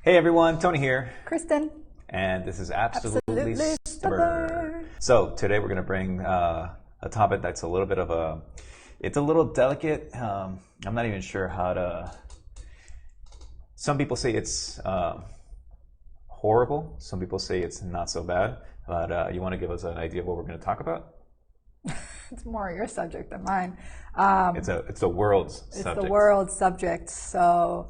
Hey everyone, Tony here. Kristen. And this is Absolutely Stubborn. So today we're going to bring a topic that's a little bit of it's a little delicate. I'm not even sure how to, some people say it's horrible. Some people say it's not so bad. But you want to give us an idea of what we're going to talk about? It's more your subject than mine. It's the world's subject. It's the world's subject. So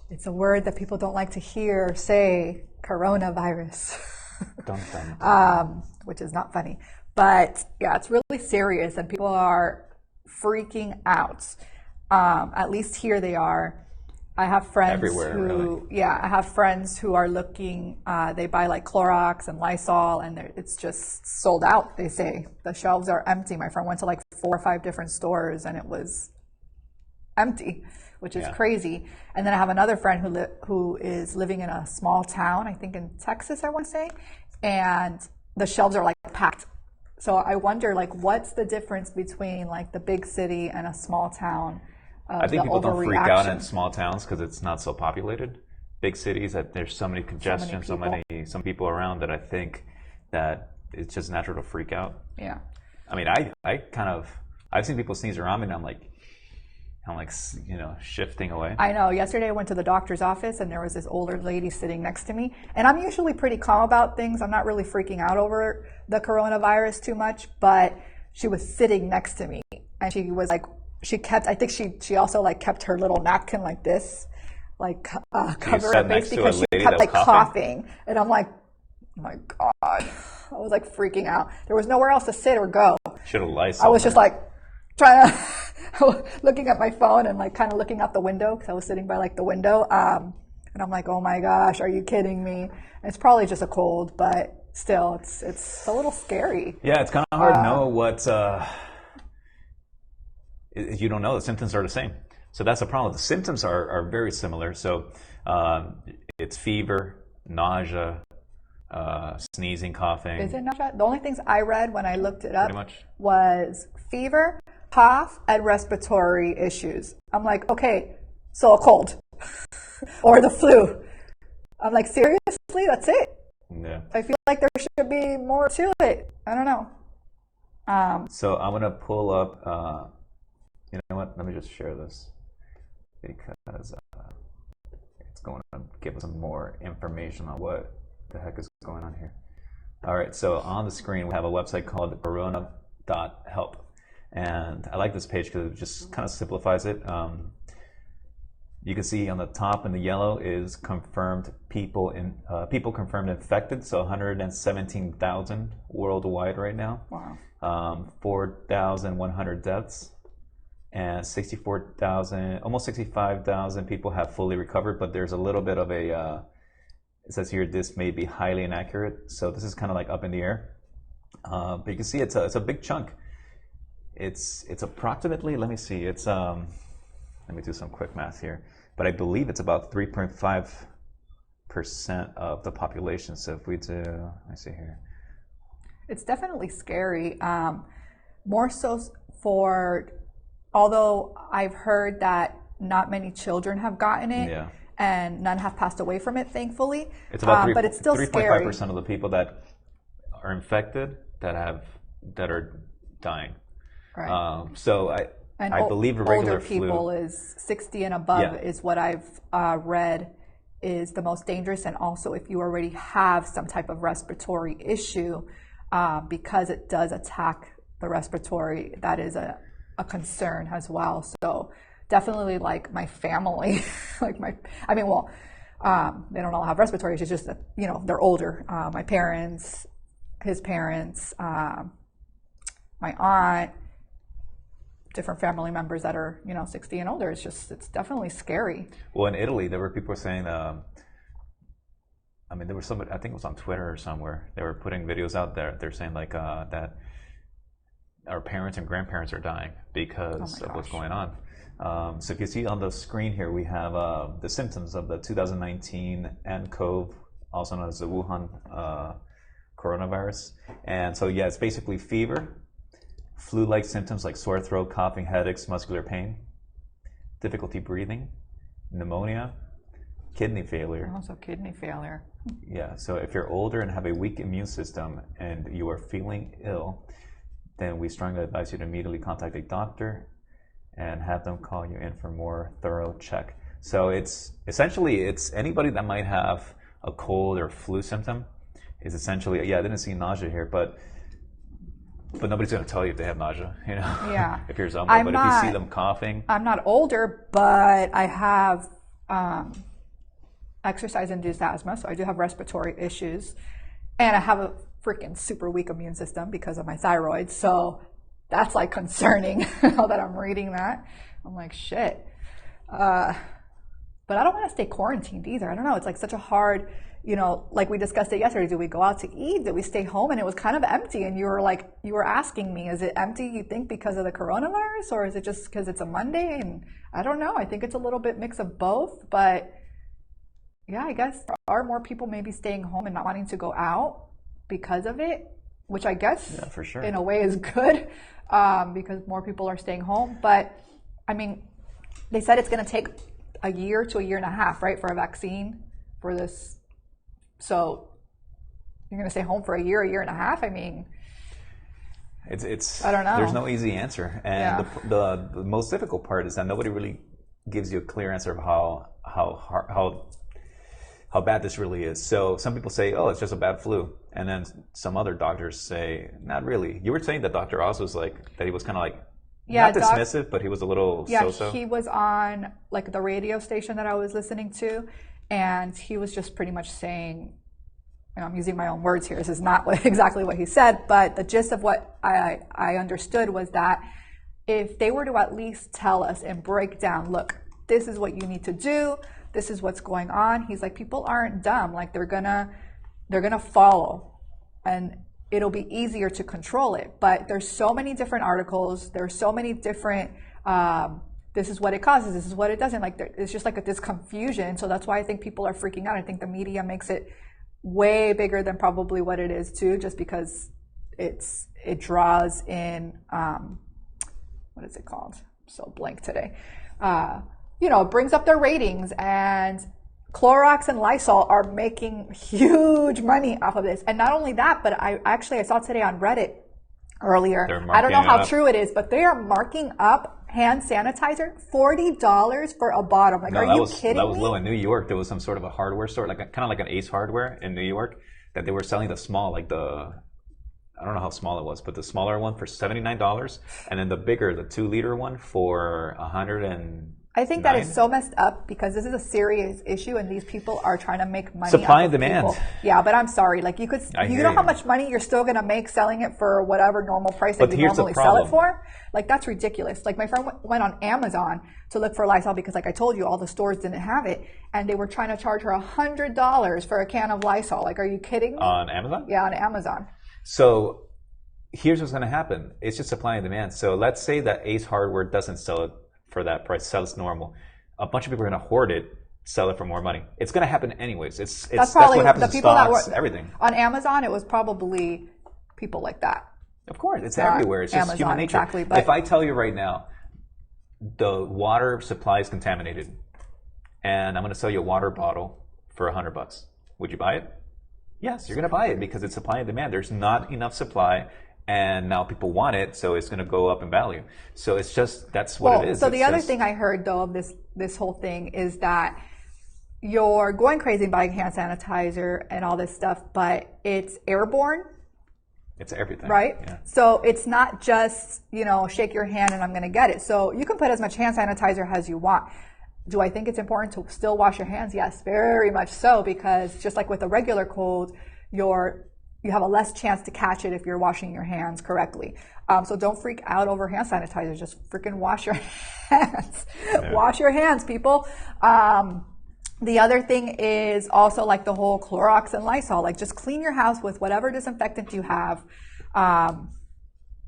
it's a word that people don't like to hear say, coronavirus. Dun, dun, dun. Which is not funny. But yeah, it's really serious and people are freaking out. At least here they are. I have friends everywhere, really. Yeah, I have friends who are looking, they buy like Clorox and Lysol and it's just sold out, they say. The shelves are empty. My friend went to like 4 or 5 different stores and it was empty, which is crazy. And then I have another friend who is living in a small town, I think in Texas, I want to say, and the shelves are like packed. So I wonder like what's the difference between like the big city and a small town? I think people don't freak out in small towns because it's not so populated. Big cities, that there's so many congestion, some people around that I think that it's just natural to freak out. Yeah. I mean, I've seen people sneeze around me and I'm like, shifting away. I know. Yesterday I went to the doctor's office and there was this older lady sitting next to me. And I'm usually pretty calm about things. I'm not really freaking out over the coronavirus too much, but she was sitting next to me and she was like, I think she also like kept her little napkin like this, like cover her face because she kept like coughing. And I'm like, oh my God, I was like freaking out. There was nowhere else to sit or go. Should have Lysol. I was just like trying to, looking at my phone and like kind of looking out the window because I was sitting by like the window. And I'm like, oh my gosh, are you kidding me? And it's probably just a cold, but still it's a little scary. Yeah, it's kind of hard to know what, you don't know. The symptoms are the same. So that's the problem. The symptoms are very similar. So it's fever, nausea, sneezing, coughing. Is it nausea? The only things I read when I looked it up was fever, cough, and respiratory issues. I'm like, okay, so a cold or the flu. I'm like, seriously? That's it? Yeah. I feel like there should be more to it. I don't know. So I'm going to pull up... you know what? Let me just share this because it's going to give us some more information on what the heck is going on here. All right, so on the screen we have a website called CARONA.help, and I like this page because it just kind of simplifies it. You can see on the top in the yellow is confirmed people confirmed infected, so 117,000 worldwide right now. Wow. 4,100 deaths. And 64,000, almost 65,000 people have fully recovered, but there's a little bit of a, it says here, this may be highly inaccurate. So this is kind of like up in the air. But you can see it's a big chunk. It's approximately, let me see, let me do some quick math here. But I believe it's about 3.5% of the population. So if we do, let me see here. It's definitely scary. More so although I've heard that not many children have gotten it, and none have passed away from it, thankfully. It's about but it's still 3.5% of the people that are infected that are dying. Right. So I believe a regular older people is 60 and above is what I've read is the most dangerous, and also if you already have some type of respiratory issue, because it does attack the respiratory, that is a concern as well. So definitely like my family, they don't all have respiratory issues, just that, they're older. My parents, his parents, my aunt, different family members that are, 60 and older. It's definitely scary. Well, in Italy, there were people saying, there was somebody, I think it was on Twitter or somewhere, they were putting videos out there. They're saying like that our parents and grandparents are dying because of what's going on. So if you see on the screen here, we have the symptoms of the 2019 nCoV, also known as the Wuhan coronavirus. And so, it's basically fever, flu-like symptoms like sore throat, coughing, headaches, muscular pain, difficulty breathing, pneumonia, kidney failure. Also kidney failure. Yeah, so if you're older and have a weak immune system and you are feeling ill, then we strongly advise you to immediately contact a doctor and have them call you in for more thorough check. So it's anybody that might have a cold or flu symptom is essentially, yeah, I didn't see nausea here, but nobody's going to tell you if they have nausea, you know, Yeah. if you're somebody. But if you see them coughing. I'm not older, but I have exercise-induced asthma, so I do have respiratory issues. And I have a freaking super weak immune system because of my thyroid. So that's like concerning now that I'm reading that. I'm like, shit. But I don't want to stay quarantined either. I don't know. It's like such a hard, you know, like we discussed it yesterday. Do we go out to eat? Did we stay home? And it was kind of empty. And you were asking me, is it empty, you think, because of the coronavirus? Or is it just because it's a Monday? And I don't know. I think it's a little bit mix of both. But yeah, I guess there are more people maybe staying home and not wanting to go out because of it, which I guess for sure. in a way is good because more people are staying home. But I mean, they said it's going to take a year to a year and a half, right, for a vaccine for this. So you're going to stay home for a year and a half? I mean, it's I don't know. There's no easy answer. And the most difficult part is that nobody really gives you a clear answer of how bad this really is. So some people say, oh, it's just a bad flu. And then some other doctors say, not really. You were saying that Dr. Oz was like, that he was kind of like, not dismissive, but he was a little so-so. Yeah, he was on like the radio station that I was listening to, and he was just pretty much saying, you know, I'm using my own words here. This is not exactly what he said, but the gist of what I understood was that if they were to at least tell us and break down, look, this is what you need to do, this is what's going on. He's like, people aren't dumb. Like they're gonna follow, and it'll be easier to control it. But there's so many different articles. There's so many different, this is what it causes, this is what it doesn't. Like it's just like this confusion. So that's why I think people are freaking out. I think the media makes it way bigger than probably what it is too, just because it draws in, what is it called? I'm so blank today. You know, it brings up their ratings, and Clorox and Lysol are making huge money off of this. And not only that, but I saw today on Reddit earlier, I don't know how true it is, but they are marking up hand sanitizer $40 for a bottle. Like, are you kidding me? That was low. In New York, there was some sort of a hardware store, like kind of like an Ace Hardware in New York, that they were selling the small, like I don't know how small it was, but the smaller one for $79, and then the bigger, the 2-liter one for $100. I think that is so messed up because this is a serious issue and these people are trying to make money. Supply and demand. People. Yeah, but I'm sorry. Like you know how much money you're still going to make selling it for whatever normal price that you normally sell it for? Like that's ridiculous. Like my friend went on Amazon to look for Lysol because like I told you, all the stores didn't have it. And they were trying to charge her $100 for a can of Lysol. Like, are you kidding me? On Amazon? Yeah, on Amazon. So here's what's going to happen. It's just supply and demand. So let's say that Ace Hardware doesn't sell it for that price, sells normal. A bunch of people are going to hoard it, sell it for more money. It's going to happen anyways. That's what happens to stocks, everything. On Amazon, it was probably people like that. Of course, it's everywhere. It's just human nature. Exactly, but if I tell you right now, the water supply is contaminated, and I'm going to sell you a water bottle for $100, would you buy it? Yes, you're going to buy it because it's supply and demand. There's not enough supply. And now people want it, so it's going to go up in value. So it's just, that's what it is. So the other thing I heard, though, of this whole thing is that you're going crazy buying hand sanitizer and all this stuff, but it's airborne. It's everything. Right? Yeah. So it's not just, shake your hand and I'm going to get it. So you can put as much hand sanitizer as you want. Do I think it's important to still wash your hands? Yes, very much so, because just like with a regular cold, you have a less chance to catch it if you're washing your hands correctly. So don't freak out over hand sanitizer. Just freaking wash your hands. Yeah. Wash your hands, people. The other thing is also like the whole Clorox and Lysol. Like just clean your house with whatever disinfectant you have.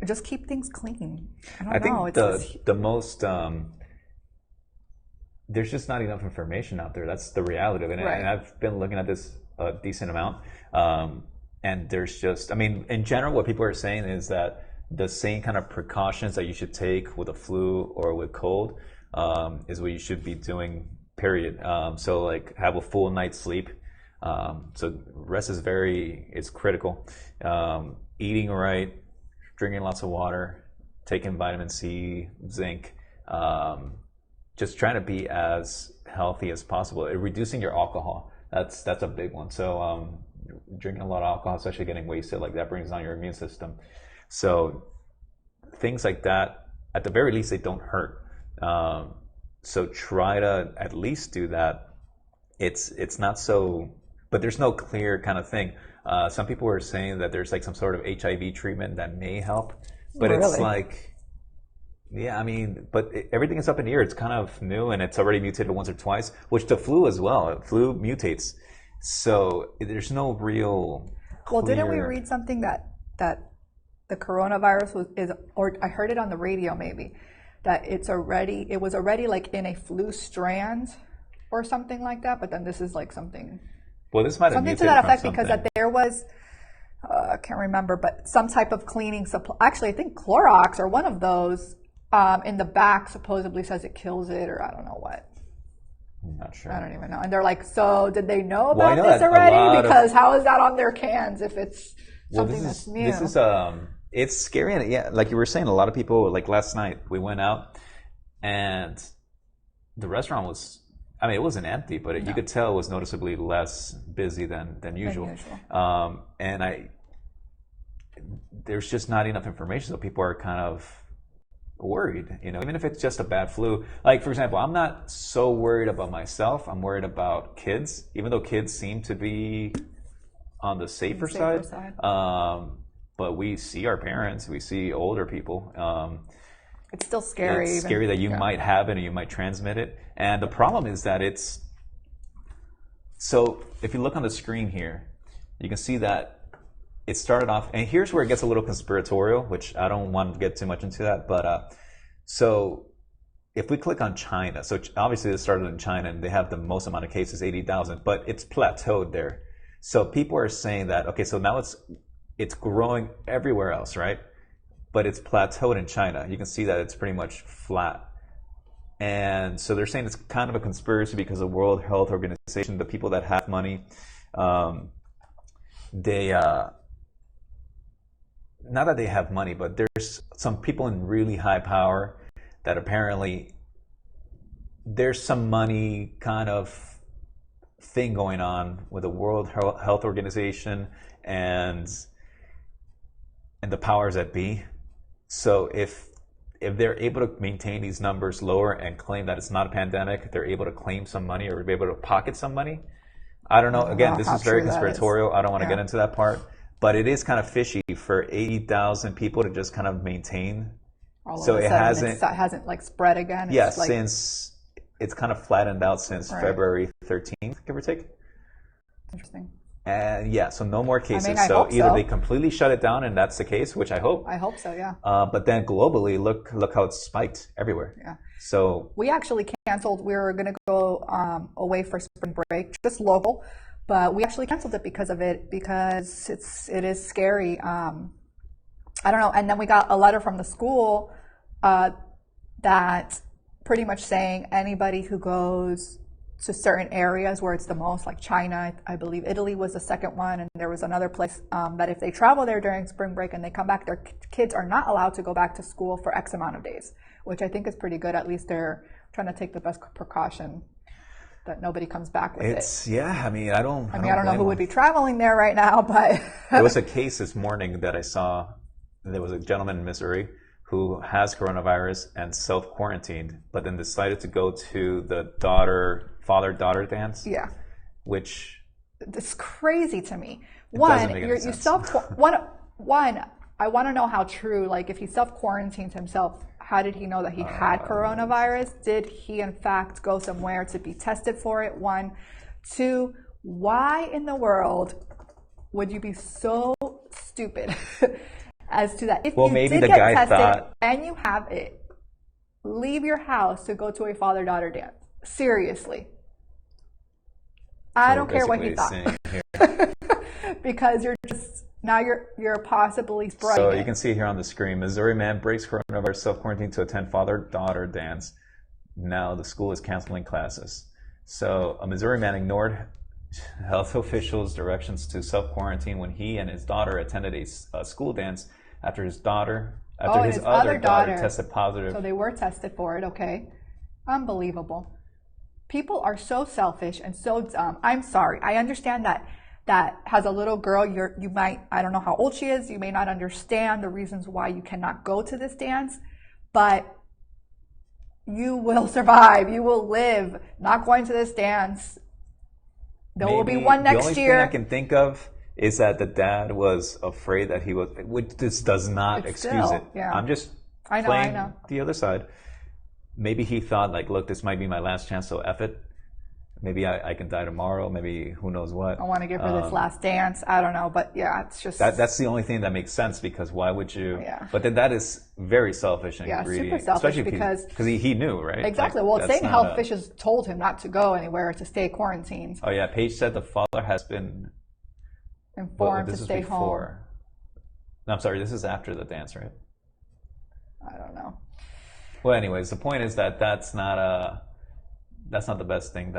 Just keep things clean. I think the most... there's just not enough information out there. That's the reality of it. Right. And I've been looking at this a decent amount. And there's just, in general, what people are saying is that the same kind of precautions that you should take with a flu or with cold is what you should be doing period. So like have a full night's sleep. So rest is critical. Eating right, drinking lots of water, taking vitamin C, zinc, just trying to be as healthy as possible. Reducing your alcohol, that's a big one. So drinking a lot of alcohol, especially getting wasted, like that brings down your immune system. So things like that, at the very least, they don't hurt. So try to at least do that. It's not so, but there's no clear kind of thing. Some people were saying that there's like some sort of HIV treatment that may help, but Really? It's like, yeah, I mean, but everything is up in the air. It's kind of new and it's already mutated once or twice, which the flu as well. Flu mutates. So there's no real clear... Well, didn't we read something that the coronavirus or I heard it on the radio maybe, that it was already like in a flu strand or something like that, but then this is like something... Well, this might have something mutated to that effect from because something. that there was, I can't remember, but some type of cleaning supply. Actually, I think Clorox or one of those in the back supposedly says it kills it, or I don't know what. I'm not sure. I don't even know. And they're like, so did they know Well, I about know this that already? Because how is that on their cans if it's something that's new? This is it's scary, and yeah, like you were saying, a lot of people, like last night we went out and the restaurant was, I mean, it wasn't empty, but you could tell it was noticeably less busy than usual. And there's just not enough information, so people are kind of worried, even if it's just a bad flu. Like, for example, I'm not so worried about myself. I'm worried about kids, even though kids seem to be on the safer side. But we see our parents, we see older people. It's still scary. It's scary that you might have it and you might transmit it. And the problem is that so if you look on the screen here, you can see that it started off, and here's where it gets a little conspiratorial, which I don't want to get too much into that, but so if we click on China, so obviously it started in China and they have the most amount of cases, 80,000, but it's plateaued there. So people are saying that, okay, so now it's growing everywhere else, right? But it's plateaued in China. You can see that it's pretty much flat. And so they're saying it's kind of a conspiracy because the World Health Organization, the people that have money, they, not that they have money, but there's some people in really high power that apparently there's some money kind of thing going on with the World Health Organization and the powers that be. So if they're able to maintain these numbers lower and claim that it's not a pandemic, they're able to claim some money or be able to pocket some money. I don't know. Again, this is very conspiratorial. I don't want to get into that part. But it is kind of fishy for 80,000 people to just kind of maintain. So it hasn't like spread again. Yes, since it's kind of flattened out since February 13th, give or take. Interesting. And so no more cases. I mean, I so hope either so. they completely shut it down, and that's the case, which I hope. I hope so, yeah. But then globally, look how it's spiked everywhere. Yeah. So we actually canceled. We were going to go away for spring break, just local, but we actually canceled it because of it, because it is scary. I don't know. And then we got a letter from the school that pretty much saying anybody who goes to certain areas where it's the most, like China, I believe Italy was the second one, and there was another place that if they travel there during spring break and they come back, their kids are not allowed to go back to school for X amount of days, which I think is pretty good. At least they're trying to take the best precaution that nobody comes back with it. Yeah, I mean, I don't know who would be traveling there right now, but there was a case this morning that I saw. There was a gentleman in Missouri who has coronavirus and self-quarantined, but then decided to go to the father-daughter dance. Yeah. Which... It's crazy to me. I want to know how true, like if he self-quarantined himself, how did he know that he had coronavirus? Did he in fact go somewhere to be tested for it? 1. 2, why in the world would you be so stupid as to that? If you did get tested and you have it, leave your house to go to a father-daughter dance. Seriously. I don't care what he thought. Because you're possibly spreading So you can see here on the screen, Missouri man breaks coronavirus self-quarantine to attend father-daughter dance. Now the school is canceling classes. So a Missouri man ignored health officials' directions to self-quarantine when he and his daughter attended a school dance after his other daughter tested positive. So they were tested for it, okay. Unbelievable. People are so selfish and so dumb. I'm sorry. I understand that has a little girl, you might, I don't know how old she is, you may not understand the reasons why you cannot go to this dance, but you will survive. You will live. Not going to this dance. There will be one next year. The only thing I can think of is that the dad was afraid that he was, which this does not excuse it. Yeah. I'm just playing the other side. Maybe he thought, like, look, this might be my last chance, so F it. Maybe I can die tomorrow. Maybe who knows what. I want to give her this last dance. I don't know. But yeah, it's just. That's the only thing that makes sense, because why would you? Yeah. But then that is very selfish and greedy. Super selfish, especially because he knew, right? Exactly. Like, well, it's saying health officials told him not to go anywhere, to stay quarantined. Oh, yeah. Paige said the father has been informed to stay home. No, I'm sorry. This is after the dance, right? I don't know. Well, anyways, the point is that that's not the best thing.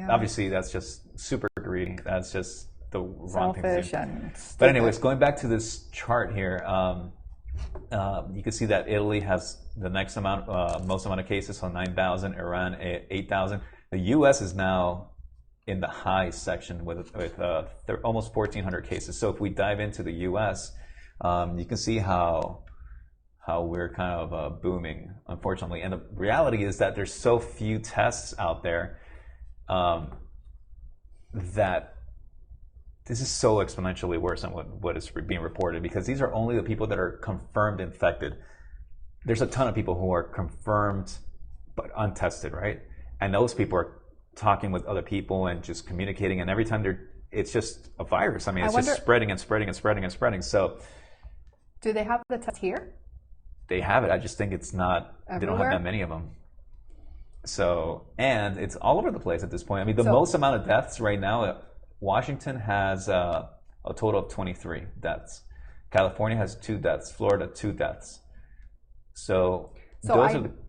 Obviously that's just super greedy. That's just the wrong thing to do. But anyways, going back to this chart here, you can see that Italy has the most amount of cases, so 9,000. Iran 8,000. The U.S. is now in the high section with almost 1,400 cases. So if we dive into the U.S., you can see how we're kind of booming, unfortunately. And the reality is that there's so few tests out there that this is so exponentially worse than what is being reported, because these are only the people that are confirmed infected. There's a ton of people who are confirmed but untested, right? And those people are talking with other people and just communicating, and every time it's just a virus. I mean, it's just spreading and spreading and spreading and spreading. So do they have the test here? They have it. I just think it's not, everywhere? They don't have that many of them. So, and it's all over the place at this point. I mean, the most amount of deaths right now, Washington has a total of 23 deaths. California has 2 deaths. Florida, 2 deaths. So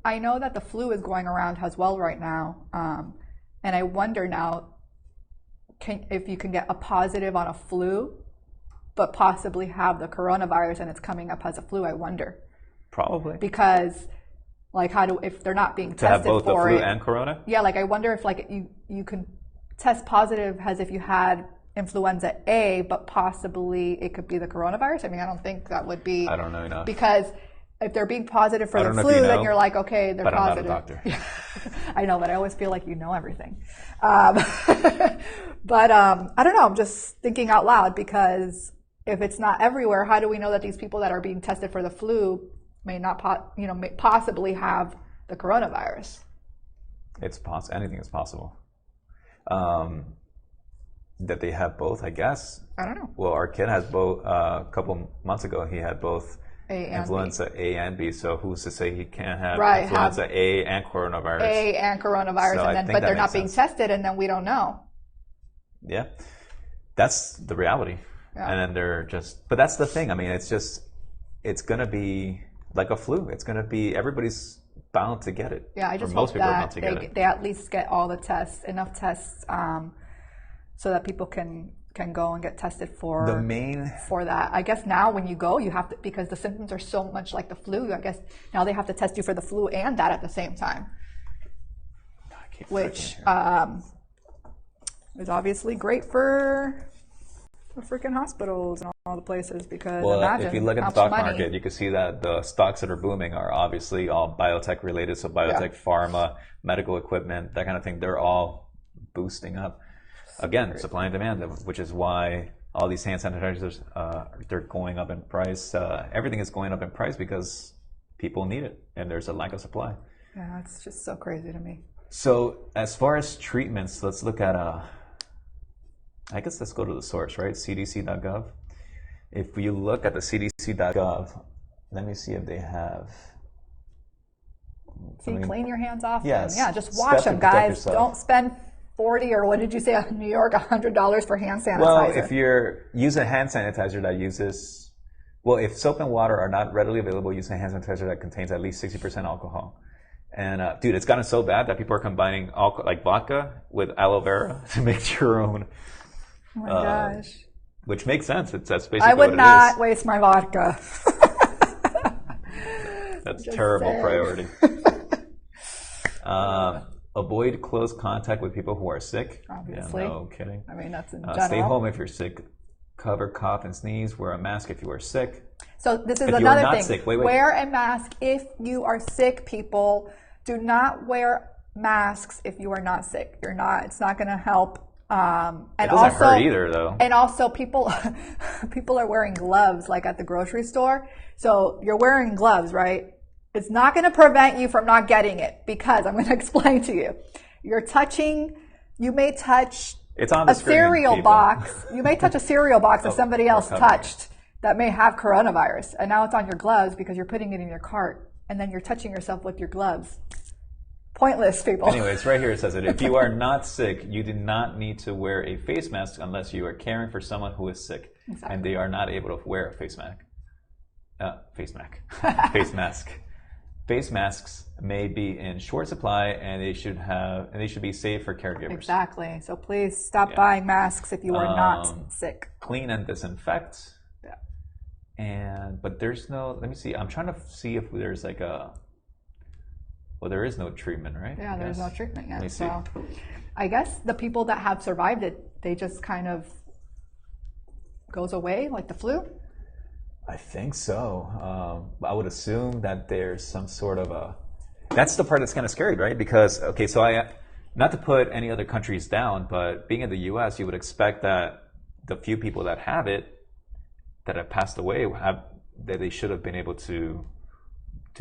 I know that the flu is going around as well right now. And I wonder now, if you can get a positive on a flu, but possibly have the coronavirus and it's coming up as a flu, I wonder. Probably. Because, like, if they're not being tested to have both for the flu it, and corona? Yeah, like, I wonder if, like, you can test positive as if you had influenza A, but possibly it could be the coronavirus. I mean, I don't think that would be. I don't know enough. Because if they're being positive for the flu, then you're like, okay, they're positive. I'm not a doctor. I know, but I always feel like you know everything. But I don't know. I'm just thinking out loud, because if it's not everywhere, how do we know that these people that are being tested for the flu may not, may possibly have the coronavirus? It's possible. Anything is possible. That they have both, I guess. I don't know. Well, our kid has both. A couple months ago, he had both influenza A and B. So who's to say he can't have influenza A and coronavirus? A and coronavirus, so but they're not being tested, and then we don't know. Yeah, that's the reality. Yeah. And then they're just. But that's the thing. I mean, it's going to be like a flu. It's going to be, everybody's bound to get it. Yeah, I just hope that they at least get all the tests, enough tests, so that people can go and get tested for that. I guess now when you go, you have to, because the symptoms are so much like the flu, I guess now they have to test you for the flu and that at the same time, which is obviously great for the freaking hospitals and all the places, because imagine if you look at the stock market, you can see that the stocks that are booming are obviously all biotech related. So biotech, pharma, medical equipment, that kind of thing, they're all boosting up. Again, supply and demand, which is why all these hand sanitizers, they're going up in price. Everything is going up in price because people need it and there's a lack of supply. Yeah, it's just so crazy to me. So as far as treatments, let's look at, I guess let's go to the source, right? cdc.gov. If you look at the cdc.gov, let me see if they have. Clean your hands often. Yes. Yeah, just wash them, guys. Don't spend $40 or what did you say in New York, $100 for hand sanitizer. Well, if you're using hand sanitizer that uses, if soap and water are not readily available, use a hand sanitizer that contains at least 60% alcohol. And dude, it's gotten so bad that people are combining like vodka with aloe vera to make your own. Oh my gosh. Which makes sense. That's basically I would what it not is. waste my vodka. That's terrible priority. Avoid close contact with people who are sick. Obviously. Yeah, no kidding. I mean, that's in general. Stay home if you're sick. Cover, cough, and sneeze. Wear a mask if you are sick. So this is if another you're not thing. Sick, wait. Wear a mask if you are sick, people. Do not wear masks if you are not sick. You're not. It's not going to help. And it doesn't hurt either, though. And also, people are wearing gloves, like at the grocery store. So you're wearing gloves, right? It's not going to prevent you from not getting it, because I'm going to explain to you. You may touch it's on the screen, cereal people. box. You may touch a cereal box that somebody else touched that may have coronavirus, and now it's on your gloves because you're putting it in your cart, and then you're touching yourself with your gloves. Pointless, people. Anyway, it's right here. It says it. If you are not sick, you do not need to wear a face mask unless you are caring for someone who is sick, and they are not able to wear a face mask. Face mask. Face masks may be in short supply, and they should be safe for caregivers. Exactly. So please stop buying masks if you are not sick. Clean and disinfect. Yeah. But there's no. Let me see. I'm trying to see if there's like a. Well, there is no treatment, right? Yeah, there's no treatment yet. Let me see. So I guess the people that have survived it, they just kind of goes away like the flu. I think so. I would assume that there's some sort of a. That's the part that's kind of scary, right? Because not to put any other countries down, but being in the U.S., you would expect that the few people that have it, that have passed away, that they should have been able to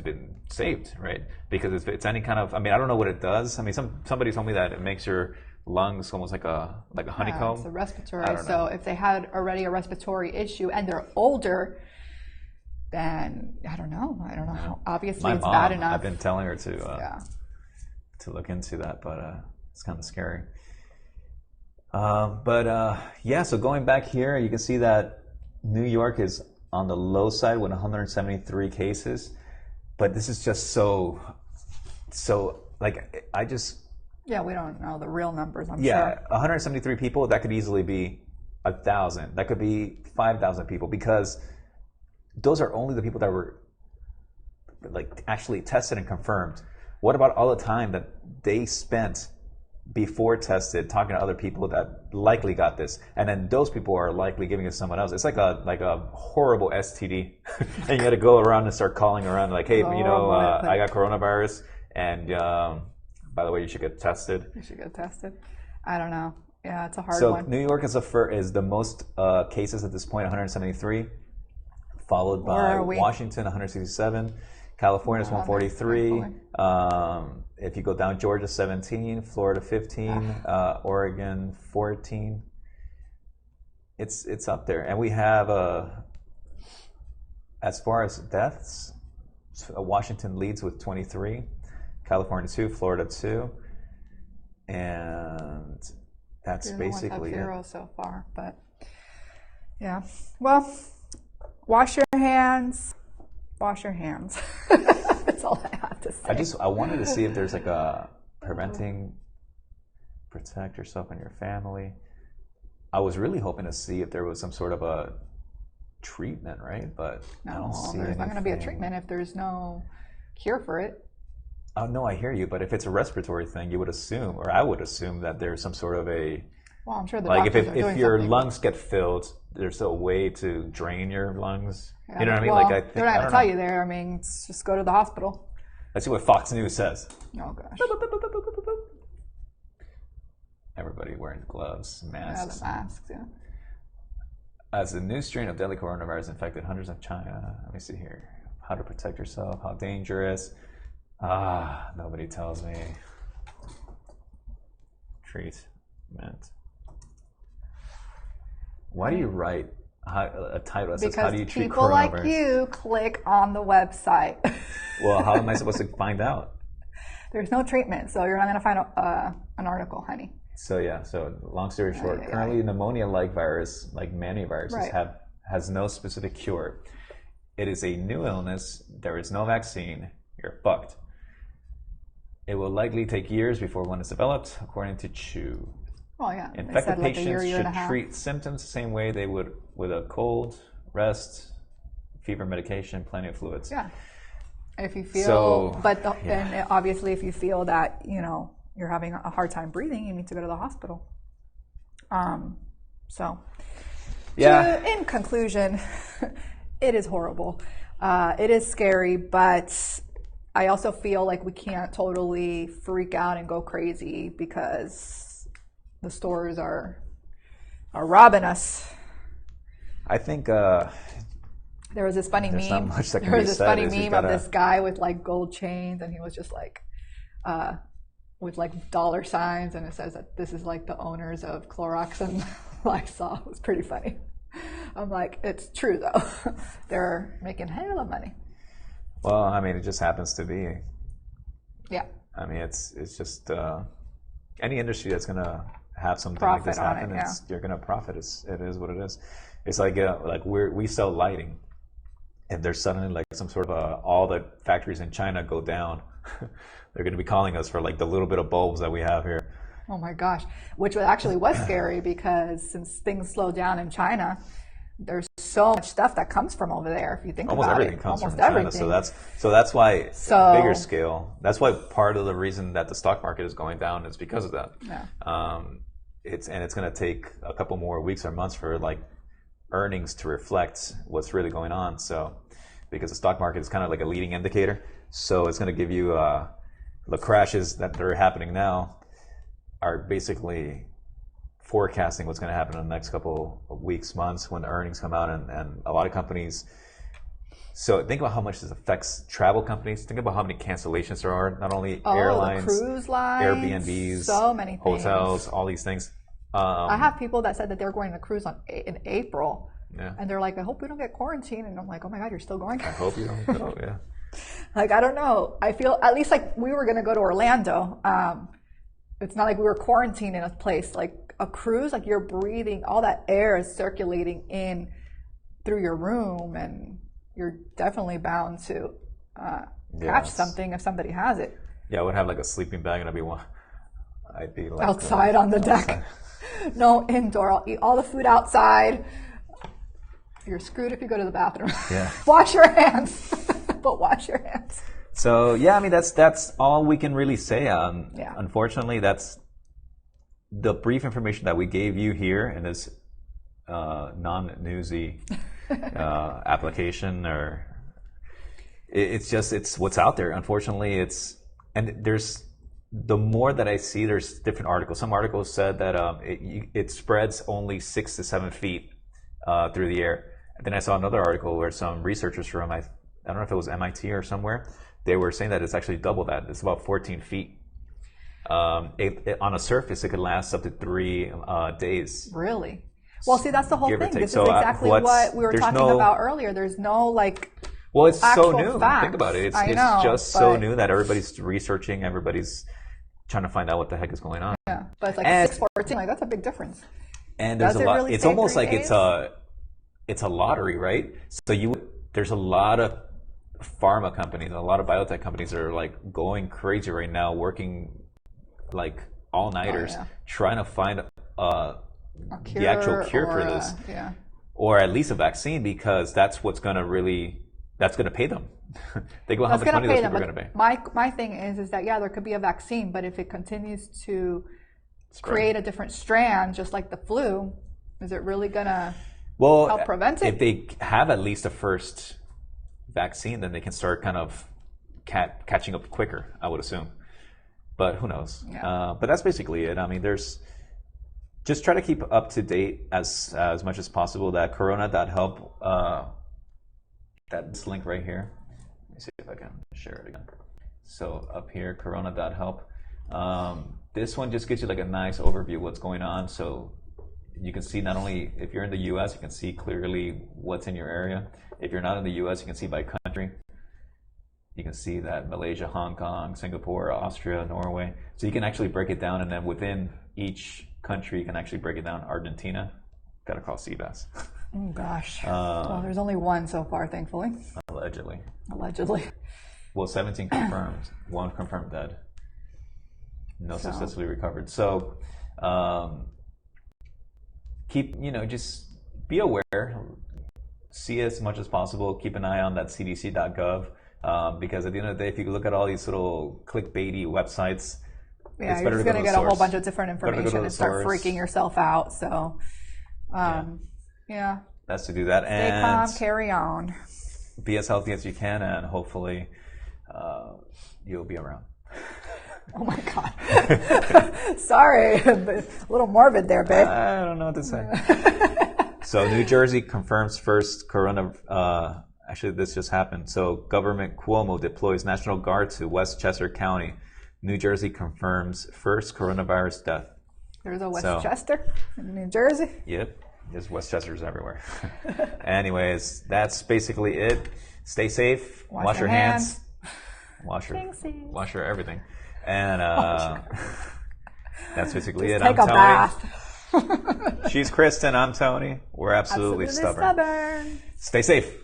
been saved, right? Because if it's any kind of, I don't know what it does. Somebody told me that it makes your lungs almost like a honeycomb. Yeah, it's a respiratory. So if they had already a respiratory issue and they're older, then I don't know how obviously it's bad enough. I've been telling her to look into that, but it's kind of scary. So going back here, you can see that New York is on the low side with 173 cases, but this is just so like we don't know the real numbers. I'm sure 173 173 people, that could easily be 1,000. That could be 5,000 people, because those are only the people that were like actually tested and confirmed. What about all the time that they spent before tested talking to other people that likely got this, and then those people are likely giving it to someone else? It's like a horrible STD, and you got to go around and start calling around like, hey, I got coronavirus, and by the way, you should get tested. I don't know. Yeah, it's a hard one. So New York is the most cases at this point, 173, followed by Washington, 167. California is 143. If you go down, Georgia 17, Florida 15, Oregon 14. It's up there, and we have as far as deaths, Washington leads with 23, California 2, Florida 2, and that's basically it. 0 so far, but yeah. Well, wash your hands. That's all I have to say. I wanted to see if there's like a protect yourself and your family. I was really hoping to see if there was some sort of a treatment, right? But I don't see there's not going to be a treatment if there's no cure for it. Oh no, I hear you. But if it's a respiratory thing, you would assume, or I would assume, that there's some sort of a. Well, I'm sure the like doctors are if doing your something. lungs get filled, there's a way to drain your lungs. Yeah, you know what I mean? well, I think, they're not going to tell you there. Just go to the hospital. Let's see what Fox News says. Oh gosh. Everybody wearing gloves, masks. Yeah, the masks. Yeah. As a new strain of deadly coronavirus infected hundreds of China. Let me see here. How to protect yourself. How dangerous. Nobody tells me. Treatment. Why do you write a title that says, how do you treat people coronavirus? like you click on the website. Well, how am I supposed to find out? There's no treatment, so you're not going to find an article, honey. So long story short, currently pneumonia-like virus, like many viruses, has no specific cure. It is a new illness. There is no vaccine. You're fucked. it will likely take years before one is developed, according to Chu. Oh yeah. Infected like patients year should and a half. treat symptoms the same way they would with a cold, rest, fever medication, plenty of fluids. Yeah. If you feel, and obviously if you feel that, you're having a hard time breathing, you need to go to the hospital. In conclusion, it is horrible. It is scary, but I also feel like we can't totally freak out and go crazy because the stores are robbing us. I think there was this funny meme. Not much that can there be was this said, funny meme of this guy with like gold chains, and he was just like, with like dollar signs, and it says that this is like the owners of Clorox and Lysol. It was pretty funny. I'm like, it's true though. They're making hell of money. Well, I mean, it just happens to be. Yeah. I mean, it's just any industry that's gonna have something profit like this happen, you're gonna profit. It is what it is. It's like we sell lighting, and there's suddenly like some sort of all the factories in China go down. They're gonna be calling us for like the little bit of bulbs that we have here. Oh my gosh, which actually was scary because since things slow down in China, there's so much stuff that comes from over there. If you think almost about everything it, comes almost from everything. China. So that's why bigger scale. That's why part of the reason that the stock market is going down is because of that. Yeah. It's going to take a couple more weeks or months for like earnings to reflect what's really going on. So because the stock market is kind of like a leading indicator, so it's going to give you the crashes that are happening now are basically forecasting what's going to happen in the next couple of weeks, months when the earnings come out, and a lot of companies. So think about how much this affects travel companies. Think about how many cancellations there are. Not only airlines, the cruise lines, Airbnbs, so many things. hotels, all these things. I have people that said that they're going to cruise in April, and they're like, "I hope we don't get quarantined." And I'm like, "Oh my God, you're still going?" I hope you don't go. Yeah. Like, I don't know. I feel at least like we were going to go to Orlando. It's not like we were quarantined in a place. Like a cruise, like you're breathing, all that air is circulating in through your room, and you're definitely bound to catch something if somebody has it. Yeah, I would have like a sleeping bag, and I'd be like outside on the deck. No indoor. I'll eat all the food outside. You're screwed if you go to the bathroom. Yeah. Wash your hands. But wash your hands. So yeah, I mean that's all we can really say. Unfortunately, that's the brief information that we gave you here in this non-newsy application, or it's what's out there. Unfortunately, there's the more that I see, there's different articles. Some articles said that it spreads only 6 to 7 feet through the air. And then I saw another article where some researchers from I don't know if it was MIT or somewhere, they were saying that it's actually double that. It's about 14 feet. On a surface, it could last up to 3 days. Really? Well, see, that's the whole thing. This is So, exactly what we were talking about earlier. There's no well, it's so new. facts. Think about it. It's just so new that everybody's researching. Everybody's trying to find out what the heck is going on. Yeah, but it's like 614. Like that's a big difference. And there's a lot. Really, it's almost like it's a lottery, right? So there's a lot of pharma companies, a lot of biotech companies that are like going crazy right now, working like all-nighters, trying to find the actual cure for this, or at least a vaccine, because that's what's going to pay them. Think about how much money those people are going to pay. My thing is that there could be a vaccine, but if it continues to create a different strand, just like the flu, is it really going to help prevent it? If they have at least a first vaccine, then they can start kind of catching up quicker, I would assume. But who knows? But that's basically it. I mean, just try to keep up to date as much as possible. That CARONA.help, that link right here. Let me see if I can share it again. So up here, CARONA.help. This one just gives you like a nice overview of what's going on. So you can see not only if you're in the U.S., you can see clearly what's in your area. If you're not in the U.S., you can see by country. You can see that Malaysia, Hong Kong, Singapore, Austria, Norway. So you can actually break it down, and then within each country, you can actually break it down. Argentina, got to call Seabass. Oh gosh. Well, there's only one so far, thankfully. Allegedly. Allegedly. Well, 17 confirmed. 1 confirmed dead. No successfully recovered. So keep, just be aware, see as much as possible, keep an eye on that cdc.gov, because at the end of the day, if you look at all these little clickbaity websites, yeah, you're just going to get a whole bunch of different information and start freaking yourself out. So, yeah. Best to do that. Stay calm, carry on. Be as healthy as you can, and hopefully you'll be around. Oh my God. Sorry. A little morbid there, babe. I don't know what to say. So New Jersey confirms first corona, actually this just happened. So Government Cuomo deploys National Guard to Westchester County. New Jersey confirms first coronavirus death. There's a Westchester in New Jersey? Yep. There's Westchesters everywhere. Anyways, that's basically it. Stay safe. Wash your hands. Wash your everything. And that's basically it. Take a bath. She's Kristen. I'm Tony. We're absolutely stubborn. Stay safe.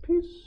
Peace.